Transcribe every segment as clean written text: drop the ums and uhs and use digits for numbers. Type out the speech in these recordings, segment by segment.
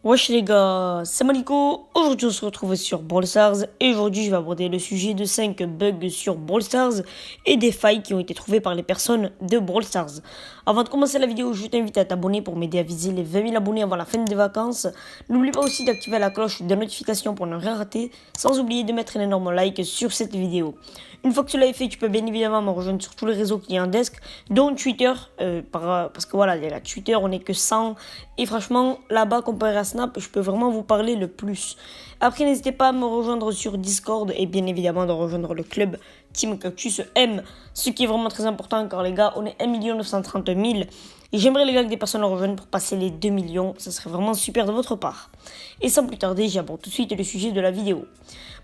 Wesh les gars, c'est Maliko. Aujourd'hui on se retrouve sur Brawl Stars et aujourd'hui je vais aborder le sujet de 5 bugs sur Brawl Stars et des failles qui ont été trouvées par les personnes de Brawl Stars. Avant de commencer la vidéo, je t'invite à t'abonner pour m'aider à viser les 20 000 abonnés avant la fin des vacances. N'oublie pas aussi d'activer la cloche de notification pour ne rien rater, sans oublier de mettre un énorme like sur cette vidéo. Une fois que cela est fait, tu peux bien évidemment me rejoindre sur tous les réseaux qui en desk, dont Twitter, parce que voilà, la Twitter on n'est que 100 et franchement là-bas comparé à Snap, je peux vraiment vous parler le plus. Après, n'hésitez pas à me rejoindre sur Discord et bien évidemment de rejoindre le club Team Cactus M, ce qui est vraiment très important car les gars, on est 1 930 000 et j'aimerais les gars que des personnes le rejoignent pour passer les 2 millions, ça serait vraiment super de votre part. Et sans plus tarder, j'aborde tout de suite le sujet de la vidéo.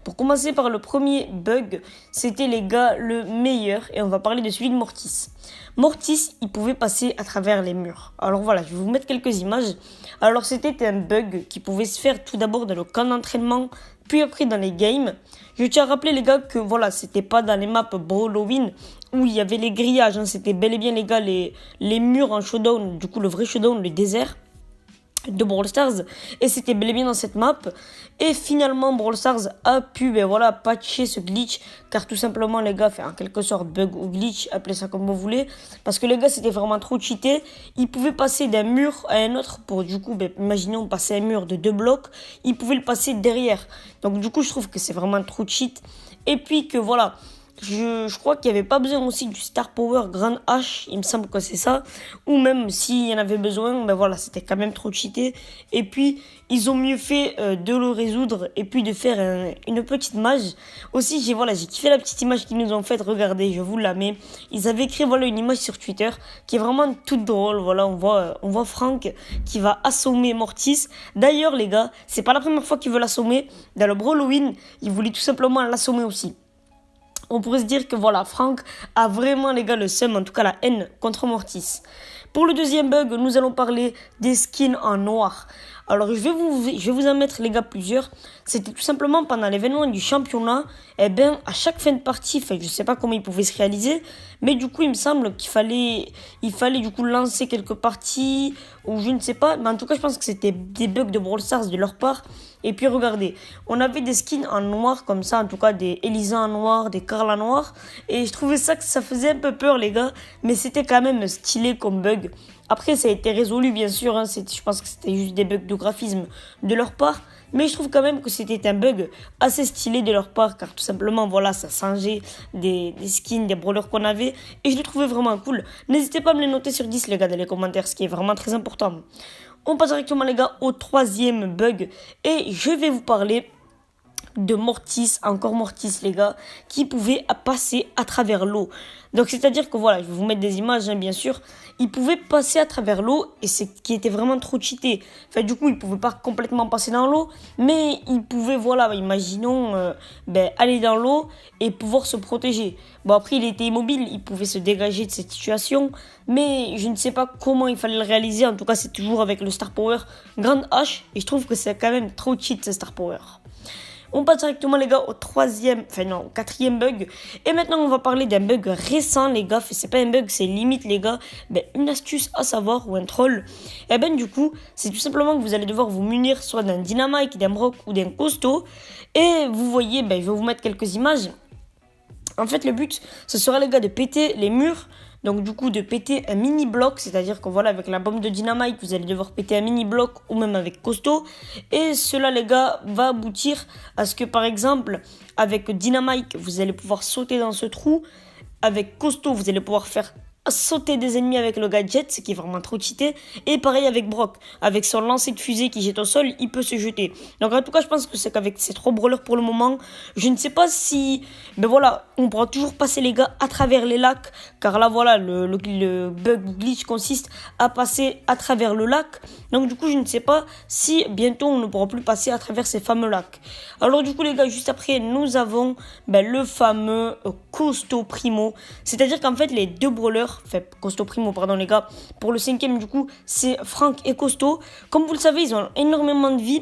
Pour commencer par le premier bug, c'était les gars le meilleur et on va parler de celui de Mortis. Mortis, il pouvait passer à travers les murs. Alors voilà, je vais vous mettre quelques images. Alors c'était un bug qui pouvait se faire tout d'abord dans le camp d'entraînement, puis après dans les games. Je tiens à rappeler les gars que voilà, c'était pas dans les maps Halloween où il y avait les grillages, hein. C'était bel et bien les gars les murs en showdown, du coup le vrai showdown, le désert de Brawl Stars, et c'était bel et bien dans cette map. Et finalement Brawl Stars a pu patcher ce glitch, car tout simplement les gars, en quelque sorte bug ou glitch, appelez ça comme vous voulez, parce que les gars c'était vraiment trop cheaté. Ils pouvaient passer d'un mur à un autre pour du coup, imaginons passer un mur de 2 blocs, ils pouvaient le passer derrière. Donc du coup je trouve que c'est vraiment trop cheat. Et puis que voilà, je crois qu'il n'y avait pas besoin aussi du Star Power Grand H, il me semble que c'est ça. Ou même s'il y en avait besoin, c'était quand même trop cheaté. Et puis, ils ont mieux fait de le résoudre et puis de faire une petite mage. Aussi, j'ai kiffé la petite image qu'ils nous ont faite. Regardez, je vous la mets. Ils avaient créé une image sur Twitter qui est vraiment toute drôle. Voilà, on voit Frank qui va assommer Mortis. D'ailleurs, les gars, c'est pas la première fois qu'il veut l'assommer. Dans le Halloween, il voulait tout simplement l'assommer aussi. On pourrait se dire que voilà, Frank a vraiment les gars le seum, en tout cas la haine contre Mortis. Pour le deuxième bug, nous allons parler des skins en noir. Alors je vais vous en mettre les gars plusieurs. C'était tout simplement pendant l'événement du championnat. À chaque fin de partie, je sais pas comment il pouvait se réaliser, mais du coup il me semble qu'il fallait du coup lancer quelques parties, ou je ne sais pas, mais en tout cas je pense que c'était des bugs de Brawl Stars de leur part. Et puis regardez, on avait des skins en noir comme ça, en tout cas des Elisa en noir, des Carl en noir, et je trouvais que ça faisait un peu peur les gars, mais c'était quand même stylé comme bug. Après ça a été résolu bien sûr, hein, je pense que c'était juste des bugs de graphisme de leur part, mais je trouve quand même que c'était un bug assez stylé de leur part, car tout simplement voilà, ça changeait des skins, des brawlers qu'on avait, et je le trouvais vraiment cool. N'hésitez pas à me les noter sur 10 les gars dans les commentaires, ce qui est vraiment très important. On passe directement les gars au troisième bug et je vais vous parler de Mortis, encore Mortis les gars, qui pouvait passer à travers l'eau. Donc c'est à dire que voilà, je vais vous mettre des images bien sûr, il pouvait passer à travers l'eau et c'est qui était vraiment trop cheaté. Du coup il pouvait pas complètement passer dans l'eau, mais il pouvait imaginons aller dans l'eau et pouvoir se protéger. Bon après il était immobile, il pouvait se dégager de cette situation, mais je ne sais pas comment il fallait le réaliser. En tout cas c'est toujours avec le Star Power Grand H et je trouve que c'est quand même trop cheat ce Star Power. On passe directement les gars au quatrième bug. Et maintenant on va parler d'un bug récent les gars. C'est pas un bug, c'est limite les gars. Une astuce à savoir ou un troll. Du coup c'est tout simplement que vous allez devoir vous munir soit d'un dynamite, d'un broc ou d'un costaud. Et vous voyez, je vais vous mettre quelques images. En fait le but ce sera les gars de péter les murs. Donc du coup de péter un mini bloc, c'est-à-dire que voilà avec la bombe de dynamite vous allez devoir péter un mini bloc ou même avec costaud. Et cela les gars va aboutir à ce que par exemple avec dynamite vous allez pouvoir sauter dans ce trou. Avec costaud vous allez pouvoir faire sauter des ennemis avec le gadget, ce qui est vraiment trop cheaté. Et pareil avec Brock, avec son lancer de fusée qui jette au sol, il peut se jeter. Donc en tout cas je pense que c'est qu'avec ces 3 brawlers pour le moment, je ne sais pas si on pourra toujours passer les gars à travers les lacs, car là voilà le bug glitch consiste à passer à travers le lac. Donc du coup je ne sais pas si bientôt on ne pourra plus passer à travers ces fameux lacs. Alors du coup les gars, juste après nous avons le fameux costaud primo, c'est à dire qu'en fait les deux brawlers, costaud primo pardon les gars, pour le 5ème du coup c'est Frank et costaud. Comme vous le savez ils ont énormément de vie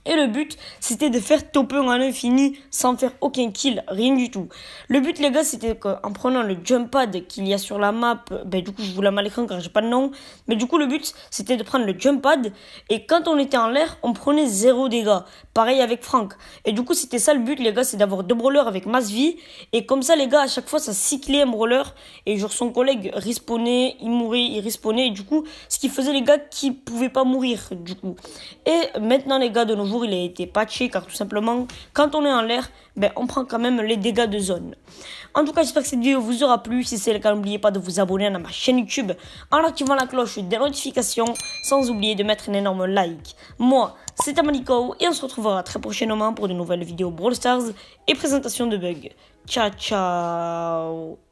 Et le but, c'était de faire top 1 à l'infini sans faire aucun kill, rien du tout. Le but, les gars, c'était qu'en prenant le jump pad qu'il y a sur la map, du coup, je vous la mets à l'écran car j'ai pas de nom. Mais du coup, le but, c'était de prendre le jump pad et quand on était en l'air, on prenait 0 dégâts. Pareil avec Franck. Et du coup, c'était ça le but, les gars, c'est d'avoir 2 brawlers avec masse vie. Et comme ça, les gars, à chaque fois, ça cyclait un brawler. Et genre, son collègue respawnait, il mourait, il respawnait. Et du coup, ce qui faisait les gars qui pouvaient pas mourir, du coup. Et maintenant, les gars, de nos jours, il a été patché car tout simplement, quand on est en l'air, on prend quand même les dégâts de zone. En tout cas, j'espère que cette vidéo vous aura plu. Si c'est le cas, n'oubliez pas de vous abonner à ma chaîne YouTube en activant la cloche des notifications, sans oublier de mettre un énorme like. Moi, c'était Maliko et on se retrouvera très prochainement pour de nouvelles vidéos Brawl Stars et présentation de bugs. Ciao, ciao!